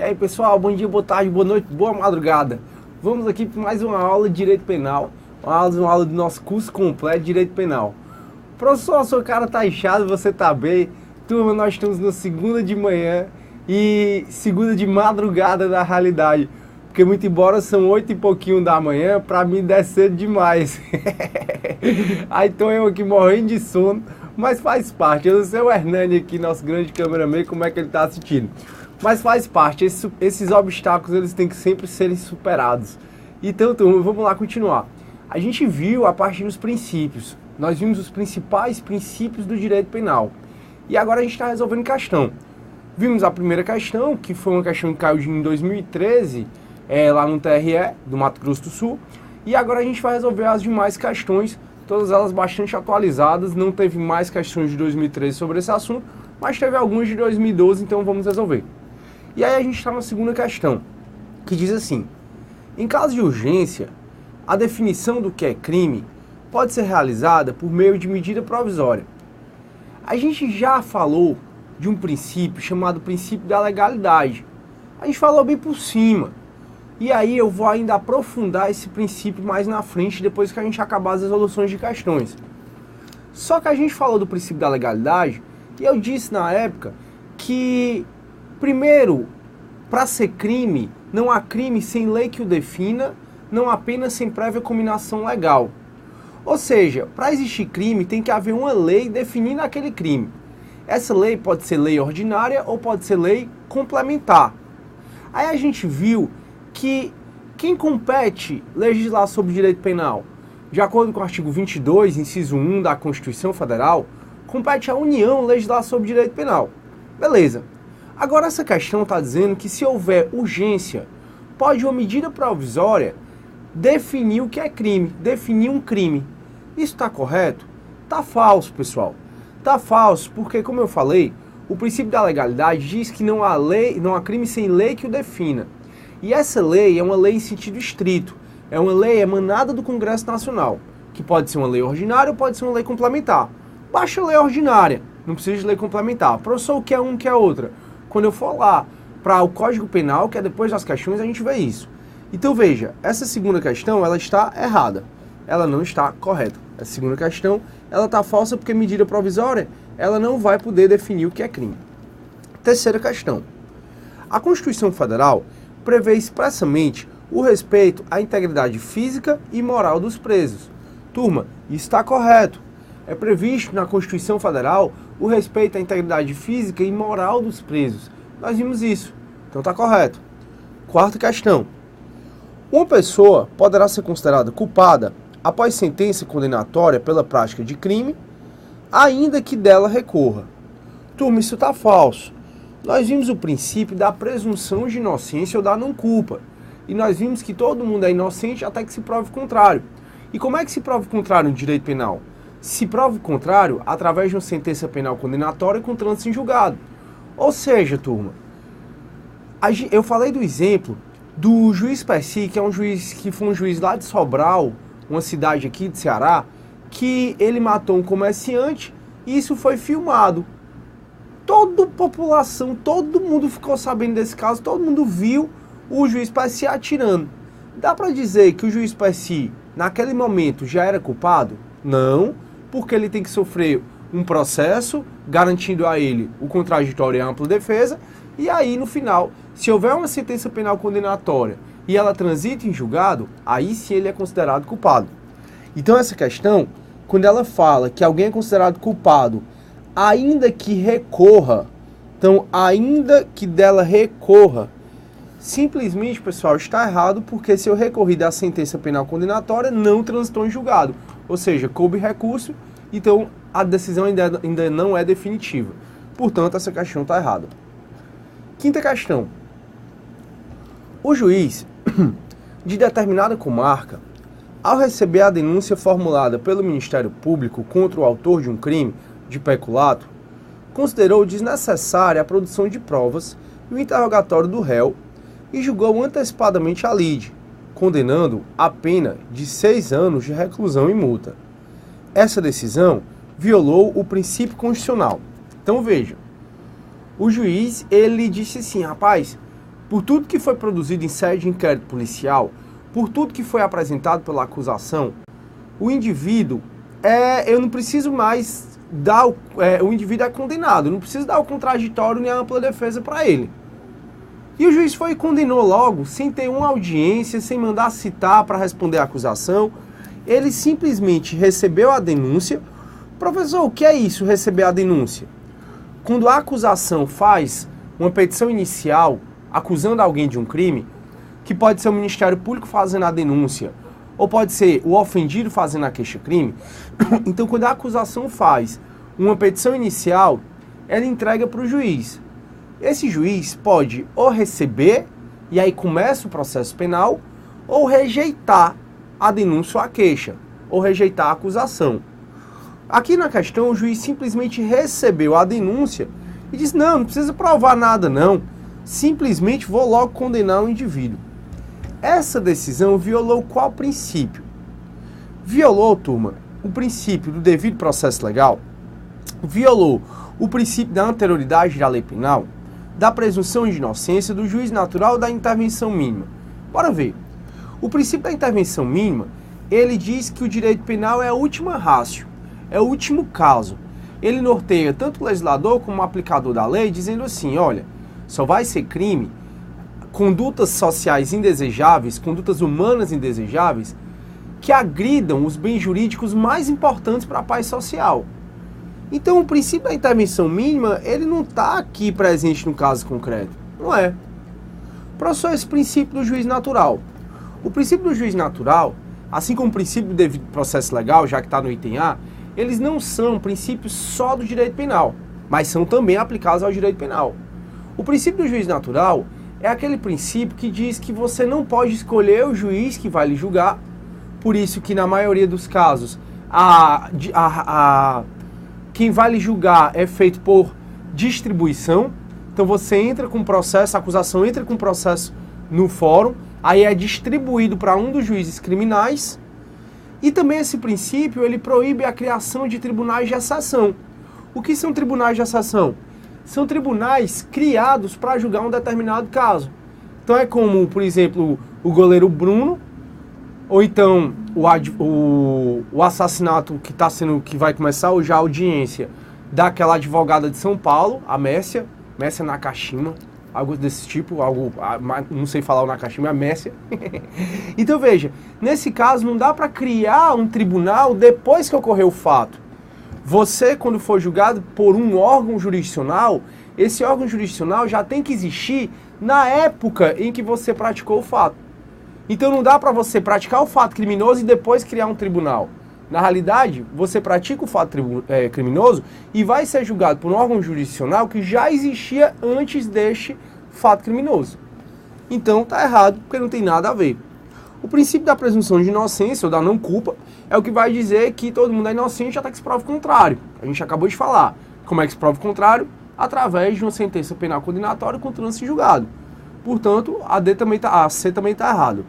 aí pessoal, bom dia, boa tarde, boa noite, boa madrugada. Vamos aqui para mais uma aula de Direito Penal, uma aula do nosso curso completo de Direito Penal. Professor, seu cara tá inchado, você tá bem? Turma, nós estamos na segunda de manhã e segunda de madrugada na realidade. Porque muito embora são 8 e pouquinho da manhã, pra mim deve ser demais. Aí tô eu aqui morrendo de sono, mas faz parte. Eu não sei o Hernani aqui, nosso grande cameraman, como é que ele tá assistindo. Mas faz parte, esses obstáculos eles têm que sempre serem superados. Então, turma, vamos lá continuar. A gente viu a partir dos princípios. Nós vimos os principais princípios do direito penal. E agora a gente está resolvendo questão. Vimos a primeira questão, que foi uma questão que caiu em 2013, lá no TRE, do Mato Grosso do Sul. E agora a gente vai resolver as demais questões, todas elas bastante atualizadas. Não teve mais questões de 2013 sobre esse assunto, mas teve algumas de 2012, então vamos resolver. E aí a gente está na segunda questão, que diz assim: em caso de urgência, a definição do que é crime pode ser realizada por meio de medida provisória. A gente já falou de um princípio chamado princípio da legalidade. A gente falou bem por cima. E aí eu vou ainda aprofundar esse princípio mais na frente, depois que a gente acabar as resoluções de questões. Só que a gente falou do princípio da legalidade, e eu disse na época que, primeiro, para ser crime, não há crime sem lei que o defina, não há pena sem prévia cominação legal. Ou seja, para existir crime tem que haver uma lei definindo aquele crime. Essa lei pode ser lei ordinária ou pode ser lei complementar. Aí a gente viu que quem compete legislar sobre direito penal, de acordo com o artigo 22, inciso 1 da Constituição Federal, compete à União legislar sobre direito penal. Beleza. Agora essa questão está dizendo que se houver urgência, pode uma medida provisória definir o que é crime, definir um crime. Isso está correto? Está falso, pessoal. Está falso porque, como eu falei, o princípio da legalidade diz que não há lei, não há crime sem lei que o defina. E essa lei é uma lei em sentido estrito. É uma lei emanada do Congresso Nacional, que pode ser uma lei ordinária ou pode ser uma lei complementar. Baixa a lei ordinária, não precisa de lei complementar. Professor, o que é um, o que é outra? Quando eu for lá para o Código Penal, que é depois das questões, a gente vê isso. Então veja, essa segunda questão, ela está errada. Ela não está correta. Essa segunda questão, ela está falsa porque medida provisória, ela não vai poder definir o que é crime. Terceira questão. A Constituição Federal prevê expressamente o respeito à integridade física e moral dos presos. Turma, isso está correto. É previsto na Constituição Federal o respeito à integridade física e moral dos presos. Nós vimos isso. Então está correto. Quarta questão. Uma pessoa poderá ser considerada culpada após sentença condenatória pela prática de crime, ainda que dela recorra. Turma, isso está falso. Nós vimos o princípio da presunção de inocência ou da não-culpa. E nós vimos que todo mundo é inocente até que se prove o contrário. E como é que se prova o contrário no direito penal? Se prova o contrário através de uma sentença penal condenatória com trânsito em julgado. Ou seja, turma, eu falei do exemplo do juiz Percy, que é um juiz que foi um juiz lá de Sobral, uma cidade aqui de Ceará, que ele matou um comerciante e isso foi filmado. Toda a população, todo mundo ficou sabendo desse caso, todo mundo viu o juiz Percy atirando. Dá para dizer que o juiz Percy, naquele momento, já era culpado? Não, porque ele tem que sofrer um processo, garantindo a ele o contraditório e a ampla defesa, e aí, no final, se houver uma sentença penal condenatória e ela transita em julgado, aí sim ele é considerado culpado. Então essa questão, quando ela fala que alguém é considerado culpado ainda que recorra, então ainda que dela recorra, simplesmente, pessoal, está errado, porque se eu recorri da sentença penal condenatória, não transitou em julgado. Ou seja, coube recurso, então a decisão ainda não é definitiva. Portanto, essa questão está errada. Quinta questão. O juiz de determinada comarca, ao receber a denúncia formulada pelo Ministério Público contra o autor de um crime de peculato, considerou desnecessária a produção de provas e o interrogatório do réu e julgou antecipadamente a lide, condenando a pena de 6 anos de reclusão e multa. Essa decisão violou o princípio constitucional. Então veja, o juiz ele disse assim, rapaz, por tudo que foi produzido em sede de inquérito policial, por tudo que foi apresentado pela acusação, o indivíduo eu não preciso mais dar, o indivíduo é condenado, eu não preciso dar o contraditório nem a ampla defesa para ele. E o juiz foi e condenou logo, sem ter uma audiência, sem mandar citar para responder a acusação. Ele simplesmente recebeu a denúncia. Professor, o que é isso, receber a denúncia? Quando a acusação faz uma petição inicial acusando alguém de um crime, que pode ser o Ministério Público fazendo a denúncia, ou pode ser o ofendido fazendo a queixa-crime. Então, quando a acusação faz uma petição inicial, ela entrega para o juiz. Esse juiz pode ou receber, e aí começa o processo penal, ou rejeitar a denúncia ou a queixa, ou rejeitar a acusação. Aqui na questão, o juiz simplesmente recebeu a denúncia e disse, não precisa provar nada não, simplesmente vou logo condenar o indivíduo. Essa decisão violou qual princípio? Violou, turma, o princípio do devido processo legal, violou o princípio da anterioridade da lei penal, da presunção de inocência, do juiz natural, da intervenção mínima. Bora ver. O princípio da intervenção mínima, ele diz que o direito penal é a última ratio, é o último caso. Ele norteia tanto o legislador como o aplicador da lei, dizendo assim, olha, só vai ser crime condutas sociais indesejáveis, condutas humanas indesejáveis, que agridam os bens jurídicos mais importantes para a paz social. Então, o princípio da intervenção mínima, ele não está aqui presente no caso concreto. Não é. Professor, esse princípio do juiz natural. O princípio do juiz natural, assim como o princípio do devido processo legal, já que está no item A, eles não são princípios só do direito penal, mas são também aplicados ao direito penal. O princípio do juiz natural é aquele princípio que diz que você não pode escolher o juiz que vai lhe julgar, por isso que na maioria dos casos quem vai lhe julgar é feito por distribuição. Então você entra com processo, a acusação entra com processo no fórum, aí é distribuído para um dos juízes criminais. E também esse princípio, ele proíbe a criação de tribunais de exceção. O que são tribunais de exceção? São tribunais criados para julgar um determinado caso. Então é como, por exemplo, o goleiro Bruno, ou então o assassinato que vai começar hoje a audiência daquela advogada de São Paulo, a Mércia Nakashima, algo desse tipo, não sei falar o Nakashima, a Mércia. Então veja, nesse caso não dá para criar um tribunal depois que ocorreu o fato. Você, quando for julgado por um órgão jurisdicional, esse órgão jurisdicional já tem que existir na época em que você praticou o fato. Então não dá para você praticar o fato criminoso e depois criar um tribunal. Na realidade, você pratica o fato criminoso e vai ser julgado por um órgão jurisdicional que já existia antes deste fato criminoso. Então tá errado, porque não tem nada a ver. O princípio da presunção de inocência ou da não culpa é o que vai dizer que todo mundo é inocente até que se prove o contrário. A gente acabou de falar. Como é que se prova o contrário? Através de uma sentença penal condenatória com trânsito julgado. Portanto, a C também está errado.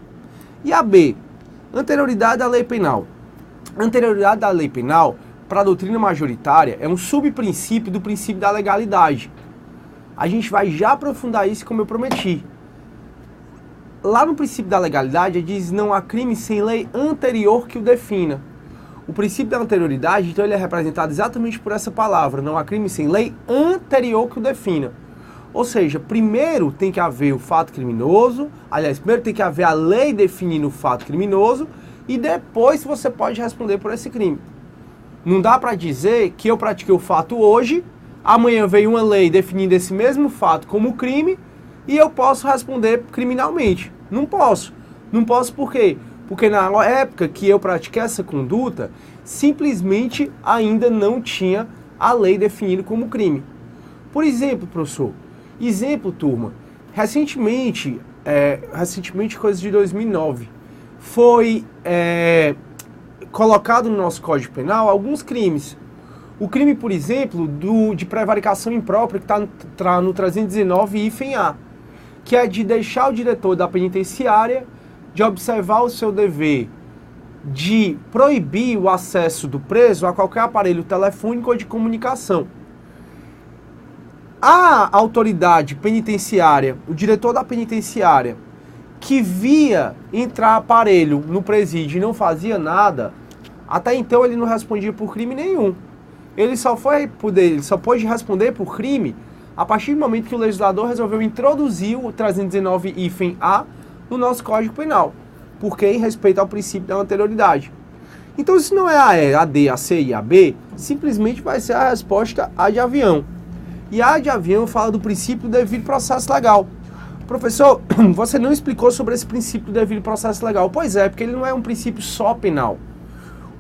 E a B? Anterioridade à lei penal. Anterioridade da lei penal, para a doutrina majoritária, é um subprincípio do princípio da legalidade. A gente vai já aprofundar isso como eu prometi. Lá no princípio da legalidade, diz não há crime sem lei anterior que o defina. O princípio da anterioridade, então, ele é representado exatamente por essa palavra, não há crime sem lei anterior que o defina. Ou seja, primeiro tem que haver o fato criminoso, primeiro tem que haver a lei definindo o fato criminoso, e depois você pode responder por esse crime. Não dá para dizer que eu pratiquei o fato hoje, amanhã veio uma lei definindo esse mesmo fato como crime, e eu posso responder criminalmente. Não posso. Não posso por quê? Porque na época que eu pratiquei essa conduta, simplesmente ainda não tinha a lei definindo como crime. Por exemplo, professor, turma, recentemente, coisa de 2009, foi colocado no nosso Código Penal alguns crimes. O crime, por exemplo, de prevaricação imprópria, que está no 319 hífen A, que é de deixar o diretor da penitenciária de observar o seu dever de proibir o acesso do preso a qualquer aparelho telefônico ou de comunicação. A autoridade penitenciária, o diretor da penitenciária, que via entrar aparelho no presídio e não fazia nada, até então ele não respondia por crime nenhum. Ele só pôde responder por crime a partir do momento que o legislador resolveu introduzir o 319-A no nosso Código Penal, porque em respeito ao princípio da anterioridade. Então, se não é a E, a D, a C e a B, simplesmente vai ser a resposta A de avião. E a de avião fala do princípio do devido processo legal. Professor, você não explicou sobre esse princípio do devido processo legal. Pois é, porque ele não é um princípio só penal.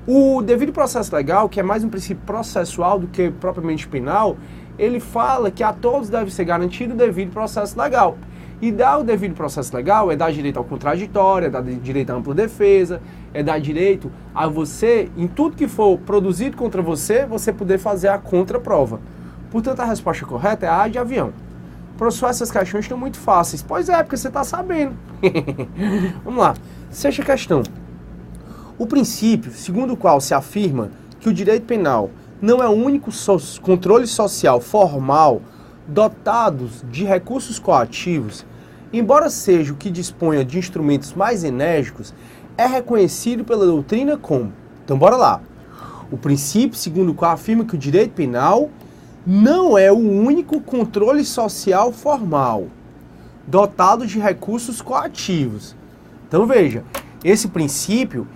O devido processo legal, que é mais um princípio processual do que propriamente penal, ele fala que a todos deve ser garantido o devido processo legal. E dar o devido processo legal é dar direito ao contraditório, é dar direito à ampla defesa, é dar direito a você, em tudo que for produzido contra você, você poder fazer a contraprova. Portanto, a resposta correta é a de avião. Professor, essas questões estão muito fáceis. Pois é, porque você está sabendo. Vamos lá. Sexta questão. O princípio, segundo o qual se afirma que o direito penal não é o único controle social formal dotado de recursos coativos, embora seja o que disponha de instrumentos mais enérgicos, é reconhecido pela doutrina como. Então, bora lá. O princípio, segundo o qual afirma que o direito penal não é o único controle social formal dotado de recursos coativos. Então, veja, esse princípio,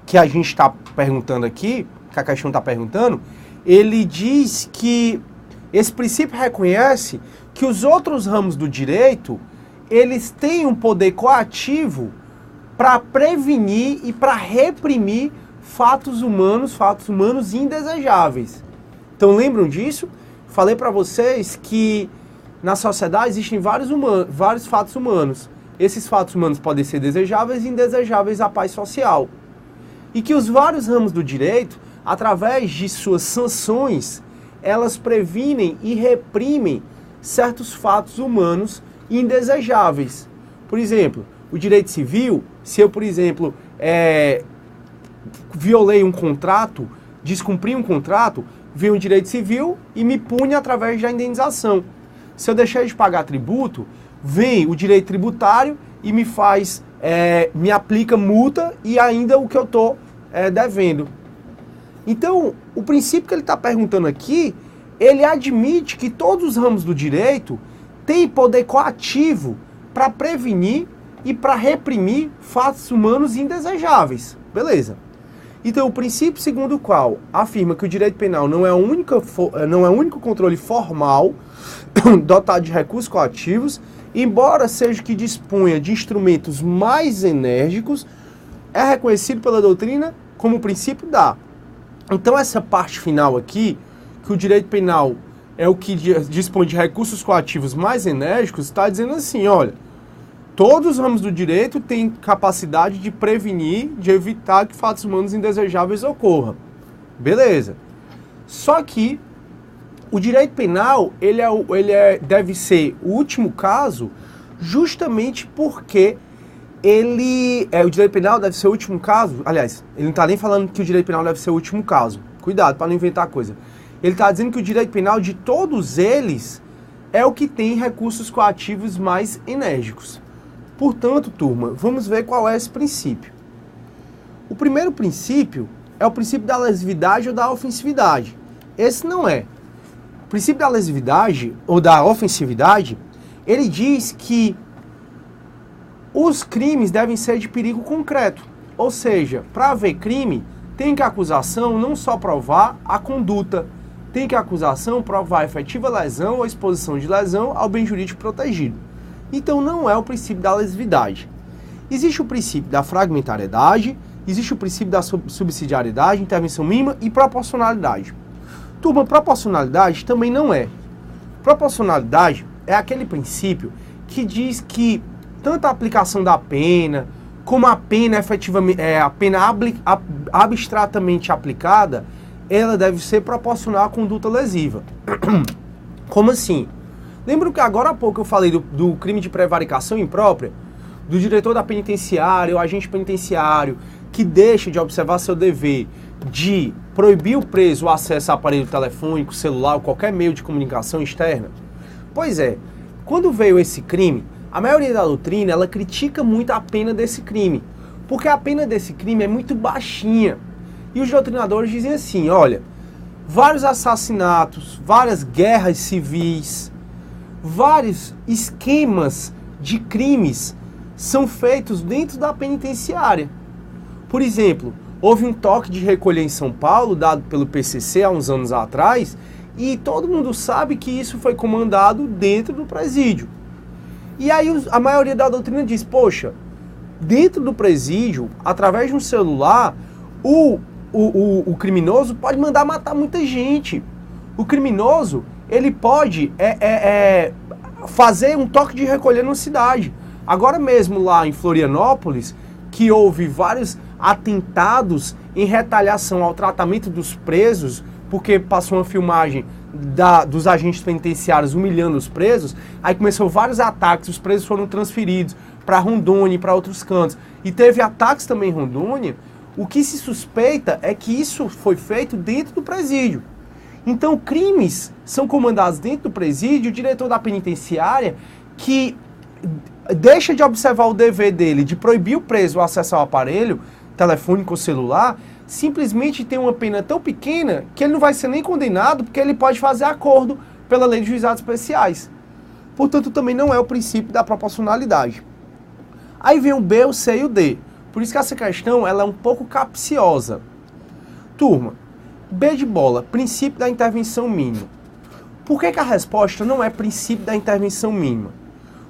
que a gente está perguntando aqui, que a questão está perguntando, ele diz que esse princípio reconhece que os outros ramos do direito, eles têm um poder coativo para prevenir e para reprimir fatos humanos indesejáveis. Então lembram disso? Falei para vocês que na sociedade existem vários fatos humanos. Esses fatos humanos podem ser desejáveis e indesejáveis à paz social. E que os vários ramos do direito, através de suas sanções, elas previnem e reprimem certos fatos humanos indesejáveis. Por exemplo, o direito civil, se eu, por exemplo, violei um contrato, descumpri um contrato, vem o direito civil e me pune através da indenização. Se eu deixar de pagar tributo, vem o direito tributário e me aplica multa e ainda o que eu estou devendo. Então, o princípio que ele está perguntando aqui, ele admite que todos os ramos do direito têm poder coativo para prevenir e para reprimir fatos humanos indesejáveis. Beleza. Então, o princípio segundo o qual afirma que o direito penal não é o único controle formal dotado de recursos coativos, embora seja que disponha de instrumentos mais enérgicos, é reconhecido pela doutrina como o princípio da. Então, essa parte final aqui, que o direito penal é o que dispõe de recursos coativos mais enérgicos, está dizendo assim, olha, todos os ramos do direito têm capacidade de prevenir, de evitar que fatos humanos indesejáveis ocorram. Beleza. Só que o direito penal, deve ser o último caso justamente porque o direito penal deve ser o último caso. Aliás, ele não está nem falando que o direito penal deve ser o último caso. Cuidado para não inventar coisa. Ele está dizendo que o direito penal de todos eles é o que tem recursos coativos mais enérgicos. Portanto, turma, vamos ver qual é esse princípio. O primeiro princípio é o princípio da lesividade ou da ofensividade. Esse não é. O princípio da lesividade ou da ofensividade, ele diz que os crimes devem ser de perigo concreto. Ou seja, para haver crime, tem que a acusação não só provar a conduta, tem que a acusação provar a efetiva lesão ou exposição de lesão ao bem jurídico protegido. Então não é o princípio da lesividade. Existe o princípio da fragmentariedade, existe o princípio da subsidiariedade, intervenção mínima e proporcionalidade. Turma, proporcionalidade também não é. Proporcionalidade é aquele princípio que diz que tanto a aplicação da pena, como a pena efetivamente, a pena abstratamente aplicada, ela deve ser proporcional à conduta lesiva. Como assim? Lembram que agora há pouco eu falei do crime de prevaricação imprópria? Do diretor da penitenciária, o agente penitenciário, que deixa de observar seu dever de proibir o preso o acesso a aparelho telefônico, celular ou qualquer meio de comunicação externa? Pois é, quando veio esse crime, a maioria da doutrina, ela critica muito a pena desse crime, porque a pena desse crime é muito baixinha. E os doutrinadores dizem assim, olha, vários assassinatos, várias guerras civis, vários esquemas de crimes são feitos dentro da penitenciária. Por exemplo, houve um toque de recolher em São Paulo, dado pelo PCC há uns anos atrás, e todo mundo sabe que isso foi comandado dentro do presídio. E aí a maioria da doutrina diz, poxa, dentro do presídio, através de um celular, o criminoso pode mandar matar muita gente. O criminoso, ele pode fazer um toque de recolher na cidade. Agora mesmo lá em Florianópolis, que houve vários atentados em retaliação ao tratamento dos presos, porque passou uma filmagem dos agentes penitenciários humilhando os presos, aí começou vários ataques, os presos foram transferidos para Rondônia e para outros cantos. E teve ataques também em Rondônia. O que se suspeita é que isso foi feito dentro do presídio. Então, crimes são comandados dentro do presídio, o diretor da penitenciária, que deixa de observar o dever dele de proibir o preso o acesso ao aparelho telefônico ou celular, simplesmente tem uma pena tão pequena que ele não vai ser nem condenado, porque ele pode fazer acordo pela lei de juizados especiais. Portanto, também não é o princípio da proporcionalidade. Aí vem o B, o C e o D. Por isso que essa questão ela é um pouco capciosa. Turma, B de bola, princípio da intervenção mínima. Por que a resposta não é princípio da intervenção mínima?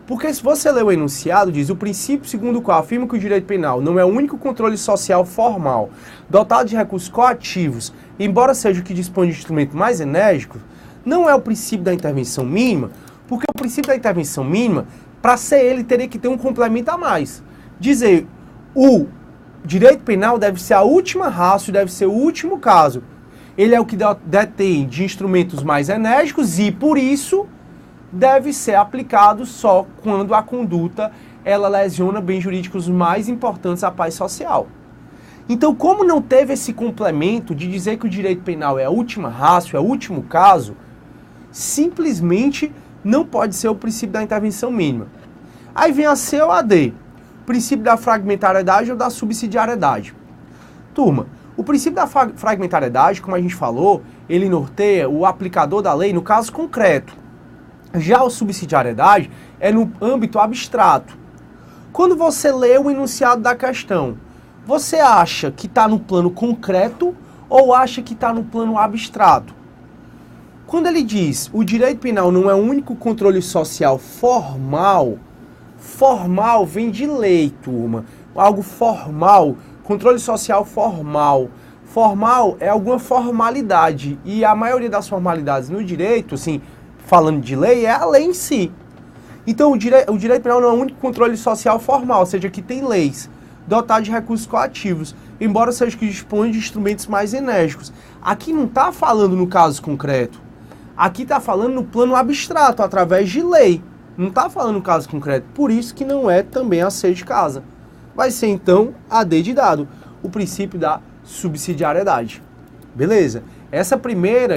Porque se você ler o enunciado, diz o princípio segundo o qual afirma que o direito penal não é o único controle social formal dotado de recursos coativos, embora seja o que dispõe de instrumento mais enérgico, não é o princípio da intervenção mínima, porque o princípio da intervenção mínima, para ser ele, teria que ter um complemento a mais. Dizer, o direito penal deve ser a última ratio, deve ser o último caso. Ele é o que detém de instrumentos mais enérgicos e, por isso, deve ser aplicado só quando a conduta ela lesiona bens jurídicos mais importantes à paz social. Então, como não teve esse complemento de dizer que o direito penal é a última ratio, é o último caso, simplesmente não pode ser o princípio da intervenção mínima. Aí vem a C ou a D, princípio da fragmentariedade ou da subsidiariedade. Turma, o princípio da fragmentariedade, como a gente falou, ele norteia o aplicador da lei no caso concreto. Já a subsidiariedade é no âmbito abstrato. Quando você lê o enunciado da questão, você acha que está no plano concreto ou acha que está no plano abstrato? Quando ele diz o direito penal não é o único controle social formal, formal vem de lei, turma. Algo formal, controle social formal. Formal é alguma formalidade e a maioria das formalidades no direito, assim, falando de lei, é a lei em si. Então, o direito penal não é o único controle social formal, ou seja, que tem leis dotadas de recursos coativos, embora seja que dispõe de instrumentos mais enérgicos. Aqui não está falando no caso concreto. Aqui está falando no plano abstrato, através de lei. Não está falando no caso concreto. Por isso que não é também a C de casa. Vai ser, então, a D de dado, o princípio da subsidiariedade. Beleza? Essa primeira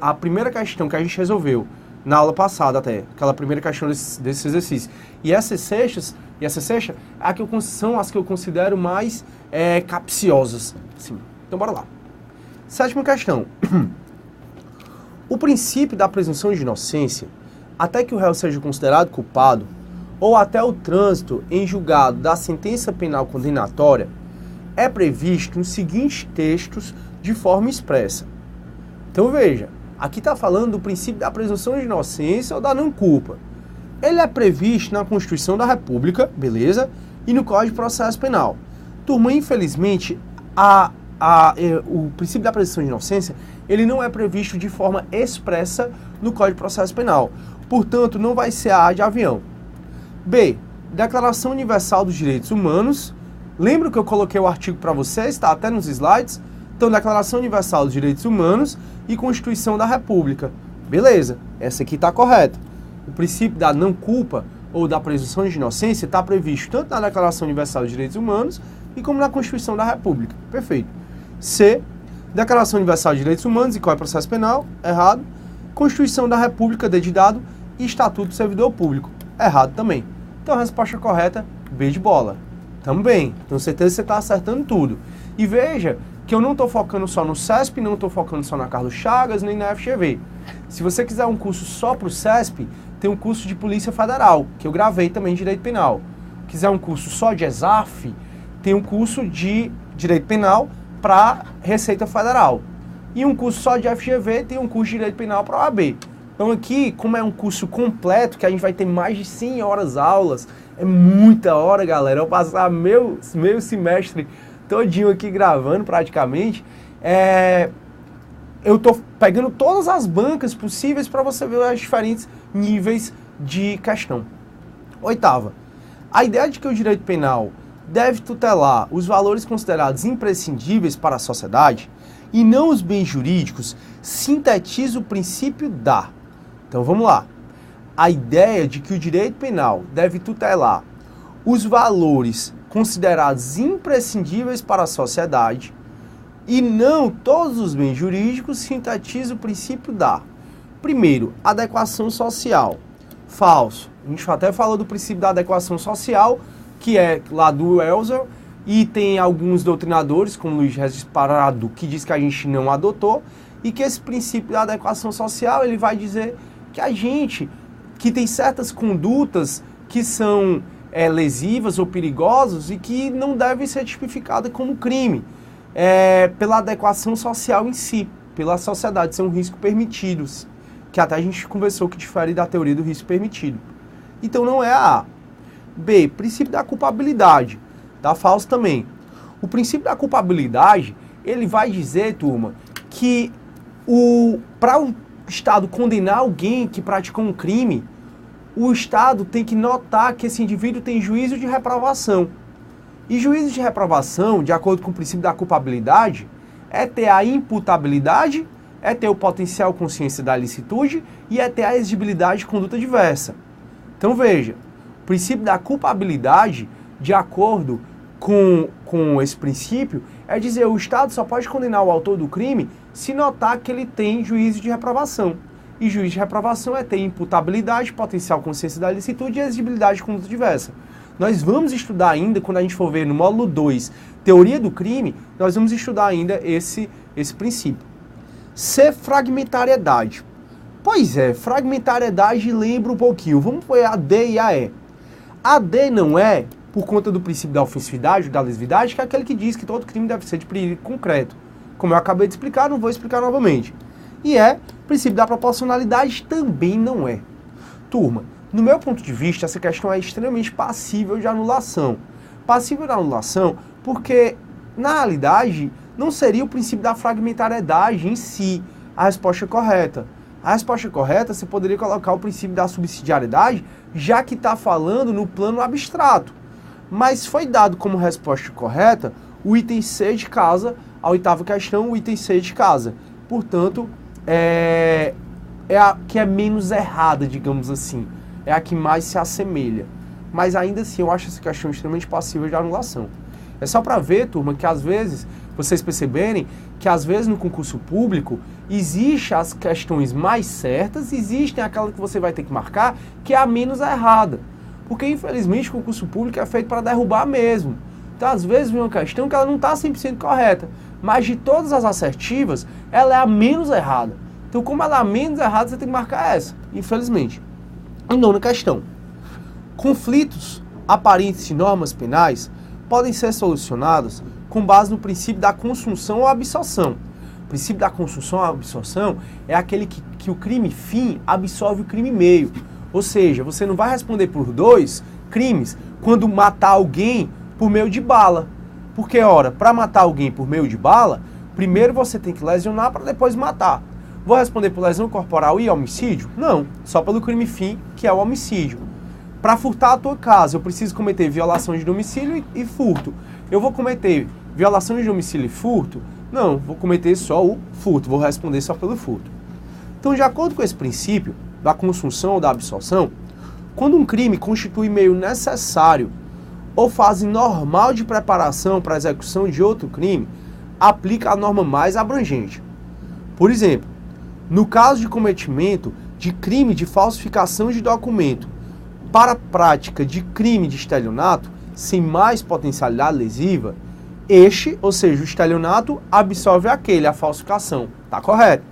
a primeira questão que a gente resolveu na aula passada até, aquela primeira questão desse exercício. E essa sexta são as que eu considero mais capciosas. Sim. Então bora lá. Sétima questão. O princípio da presunção de inocência, até que o réu seja considerado culpado, ou até o trânsito em julgado da sentença penal condenatória, é previsto nos seguintes textos de forma expressa. Então veja, aqui está falando do princípio da presunção de inocência ou da não-culpa. Ele é previsto na Constituição da República, beleza? E no Código de Processo Penal. Turma, infelizmente, o princípio da presunção de inocência, ele não é previsto de forma expressa no Código de Processo Penal. Portanto, não vai ser a A de avião. B. Declaração Universal dos Direitos Humanos. Lembra que eu coloquei o artigo para vocês? Está até nos slides. Então, Declaração Universal dos Direitos Humanos e Constituição da República. Beleza, essa aqui está correta. O princípio da não-culpa ou da presunção de inocência está previsto tanto na Declaração Universal dos Direitos Humanos e como na Constituição da República. Perfeito. C. Declaração Universal de Direitos Humanos e Código de Processo Penal. Errado. Constituição da República, D de dado, e Estatuto do Servidor Público. Errado também. Então a resposta correta, B de bola. Também. Tenho certeza que você está acertando tudo. E veja que eu não estou focando só no CESP, não estou focando só na Carlos Chagas, nem na FGV. Se você quiser um curso só para o CESP, tem um curso de Polícia Federal, que eu gravei também de Direito Penal. Quiser um curso só de ESAF, tem um curso de Direito Penal para Receita Federal. E um curso só de FGV, tem um curso de Direito Penal para a OAB. Então aqui, como é um curso completo, que a gente vai ter mais de 100 horas aulas, é muita hora, galera. Eu passar meio semestre todinho aqui gravando praticamente, eu tô pegando todas as bancas possíveis para você ver os diferentes níveis de questão. Oitava, a ideia de que o direito penal deve tutelar os valores considerados imprescindíveis para a sociedade e não os bens jurídicos sintetiza o princípio da. Então vamos lá. A ideia de que o direito penal deve tutelar os valores considerados imprescindíveis para a sociedade e não todos os bens jurídicos sintetiza o princípio da. Primeiro, adequação social. Falso. A gente até falou do princípio da adequação social, que é lá do Welser, e tem alguns doutrinadores, como Luiz Regis Parado, que diz que a gente não adotou, e que esse princípio da adequação social, ele vai dizer que a gente, que tem certas condutas que são lesivas ou perigosas e que não devem ser tipificadas como crime, pela adequação social em si, pela sociedade ser um risco permitido, que até a gente conversou que difere da teoria do risco permitido. Então não é a A. B, princípio da culpabilidade. Tá falso também. O princípio da culpabilidade, ele vai dizer, turma, que para o Estado condenar alguém que praticou um crime, o Estado tem que notar que esse indivíduo tem juízo de reprovação. E juízo de reprovação, de acordo com o princípio da culpabilidade, é ter a imputabilidade, é ter o potencial consciência da licitude e é ter a exigibilidade de conduta diversa. Então veja, o princípio da culpabilidade, de acordo com esse princípio, é dizer o Estado só pode condenar o autor do crime se notar que ele tem juízo de reprovação. E juízo de reprovação é ter imputabilidade, potencial consciência da licitude e exigibilidade de conduta diversa. Nós vamos estudar ainda, quando a gente for ver no módulo 2, teoria do crime, nós vamos estudar ainda esse princípio. C, fragmentariedade. Pois é, fragmentariedade lembra um pouquinho. Vamos pôr a D e a E. A D não é por conta do princípio da ofensividade ou da lesividade, que é aquele que diz que todo crime deve ser de perigo concreto. Como eu acabei de explicar, não vou explicar novamente. E o princípio da proporcionalidade também não é. Turma, no meu ponto de vista, essa questão é extremamente passível de anulação. Passível de anulação porque, na realidade, não seria o princípio da fragmentariedade em si a resposta correta. A resposta correta, você poderia colocar o princípio da subsidiariedade, já que está falando no plano abstrato. Mas foi dado como resposta correta o item C de casa, a oitava questão, o item C de casa. Portanto, é a que é menos errada, digamos assim. É a que mais se assemelha. Mas ainda assim, eu acho essa questão extremamente passível de anulação. É só para ver, turma, que às vezes, vocês perceberem que às vezes no concurso público, existem as questões mais certas, existem aquela que você vai ter que marcar, que é a menos errada. Porque, infelizmente, o concurso público é feito para derrubar mesmo. Então, às vezes, vem uma questão que ela não está 100% correta. Mas de todas as assertivas, ela é a menos errada. Então, como ela é a menos errada, você tem que marcar essa, infelizmente. A nona questão. Conflitos aparentes de normas penais podem ser solucionados com base no princípio da consunção ou absorção. O princípio da consunção ou absorção é aquele que o crime fim absorve o crime meio. Ou seja, você não vai responder por 2 crimes quando matar alguém por meio de bala. Porque, ora, para matar alguém por meio de bala, primeiro você tem que lesionar para depois matar. Vou responder por lesão corporal e homicídio? Não, só pelo crime fim, que é o homicídio. Para furtar a tua casa, eu preciso cometer violação de domicílio e furto. Eu vou cometer violação de domicílio e furto? Não, vou cometer só o furto, vou responder só pelo furto. Então, de acordo com esse princípio da consunção ou da absorção, quando um crime constitui meio necessário ou fase normal de preparação para a execução de outro crime, aplica a norma mais abrangente. Por exemplo, no caso de cometimento de crime de falsificação de documento para a prática de crime de estelionato sem mais potencialidade lesiva, este, ou seja, o estelionato, absolve aquele, a falsificação. Tá correto?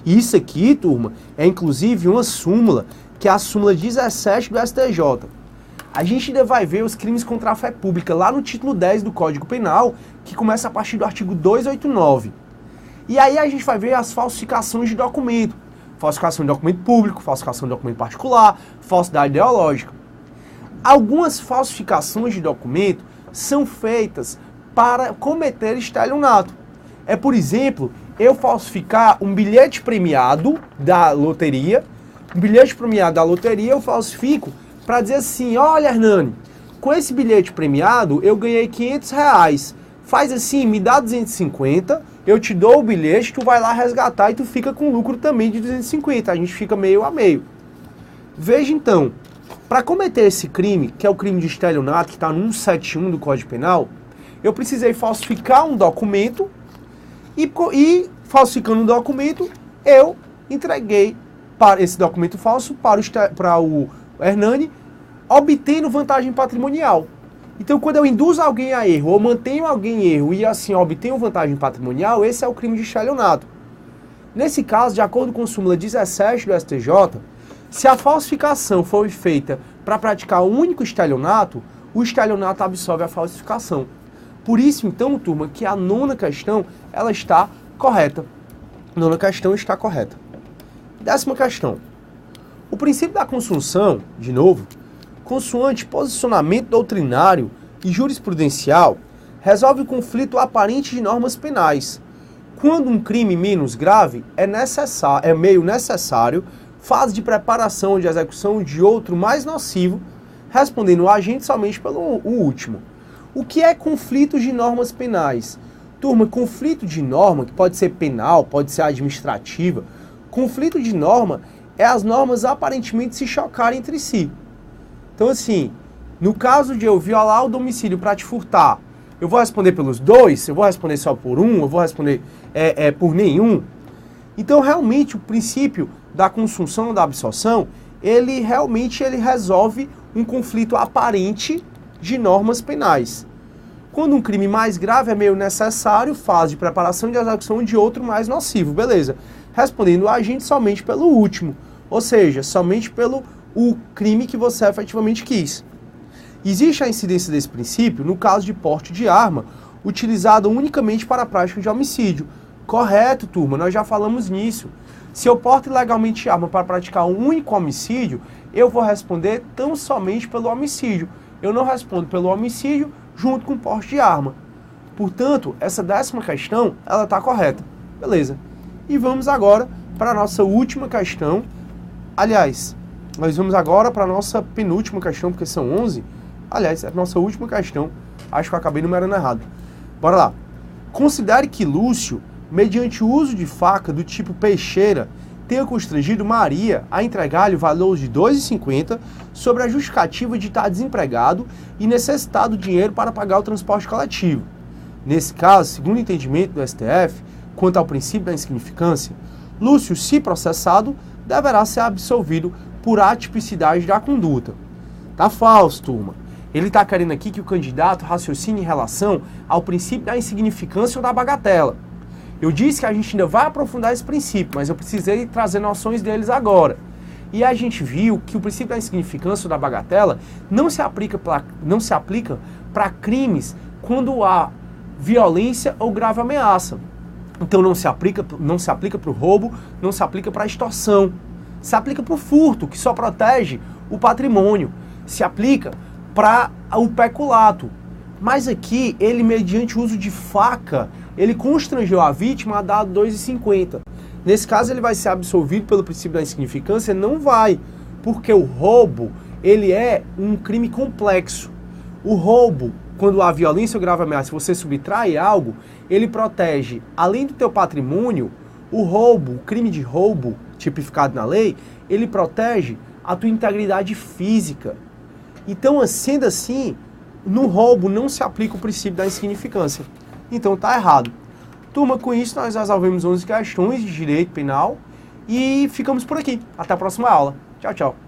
E isso aqui, turma, é inclusive uma súmula, que é a súmula 17 do STJ. A gente ainda vai ver os crimes contra a fé pública lá no título 10 do Código Penal, que começa a partir do artigo 289. E aí a gente vai ver as falsificações de documento. Falsificação de documento público, falsificação de documento particular, falsidade ideológica. Algumas falsificações de documento são feitas para cometer estelionato. É, por exemplo, eu falsificar um bilhete premiado da loteria, eu falsifico para dizer assim, olha, Hernani, com esse bilhete premiado eu ganhei R$500, faz assim, me dá 250, eu te dou o bilhete, tu vai lá resgatar e tu fica com lucro também de 250, a gente fica meio a meio. Veja então, para cometer esse crime, que é o crime de estelionato, que está no 171 do Código Penal, eu precisei falsificar um documento e falsificando um documento, eu entreguei para esse documento falso para o Hernani, obtendo vantagem patrimonial. Então, quando eu induzo alguém a erro, ou mantenho alguém em erro e assim obtenho vantagem patrimonial, esse é o crime de estelionato. Nesse caso, de acordo com a súmula 17 do STJ, se a falsificação for feita para praticar um único estelionato, o estelionato absolve a falsificação. Por isso, então, turma, que a nona questão, ela está correta. Nona questão está correta. 10ª questão. O princípio da consunção, de novo, consoante posicionamento doutrinário e jurisprudencial, resolve o conflito aparente de normas penais. Quando um crime menos grave é meio necessário, fase de preparação ou de execução de outro mais nocivo, respondendo o agente somente pelo último. O que é conflito de normas penais? Turma, conflito de norma, que pode ser penal, pode ser administrativa, conflito de norma é as normas aparentemente se chocarem entre si. Então assim, no caso de eu violar o domicílio para te furtar, eu vou responder pelos dois? Eu vou responder só por um? Eu vou responder por nenhum? Então realmente o princípio da consunção ou da absorção, ele resolve um conflito aparente de normas penais. Quando um crime mais grave é meio necessário, fase de preparação de execução de outro mais nocivo, beleza. Respondendo o agente somente pelo último, ou seja, somente pelo crime que você efetivamente quis. Existe a incidência desse princípio no caso de porte de arma, utilizado unicamente para a prática de homicídio. Correto, turma, nós já falamos nisso. Se eu porto ilegalmente arma para praticar um único homicídio, eu vou responder tão somente pelo homicídio. Eu não respondo pelo homicídio junto com o porte de arma. Portanto, essa 10ª questão, ela está correta. Beleza. E vamos agora para a nossa última questão. Aliás, nós vamos agora para a nossa penúltima questão, porque são 11. Aliás, é a nossa última questão. Acho que eu acabei numerando errado. Bora lá. Considere que Lúcio, mediante o uso de faca do tipo peixeira, tenha constrangido Maria a entregar-lhe o valor de R$ 2,50 sobre a justificativa de estar desempregado e necessitado de dinheiro para pagar o transporte coletivo. Nesse caso, segundo o entendimento do STF, quanto ao princípio da insignificância, Lúcio, se processado, deverá ser absolvido por atipicidade da conduta. Tá falso, turma. Ele está querendo aqui que o candidato raciocine em relação ao princípio da insignificância ou da bagatela. Eu disse que a gente ainda vai aprofundar esse princípio, mas eu precisei trazer noções deles agora. E a gente viu que o princípio da insignificância ou da bagatela não se aplica para crimes quando há violência ou grave ameaça. Então não se aplica para o roubo, não se aplica para a extorsão. Se aplica para o furto, que só protege o patrimônio. Se aplica para o peculato. Mas aqui, ele, mediante o uso de faca, ele constrangeu a vítima a dar R$ 2,50. Nesse caso, ele vai ser absolvido pelo princípio da insignificância? Não vai, porque o roubo, ele é um crime complexo. O roubo, quando há violência ou grave ameaça, se você subtrai algo, ele protege, além do teu patrimônio, o roubo, o crime de roubo, tipificado na lei, ele protege a tua integridade física. Então, sendo assim, no roubo não se aplica o princípio da insignificância. Então tá errado. Turma, com isso nós resolvemos 11 questões de direito penal E ficamos por aqui. Até a próxima aula. Tchau, tchau.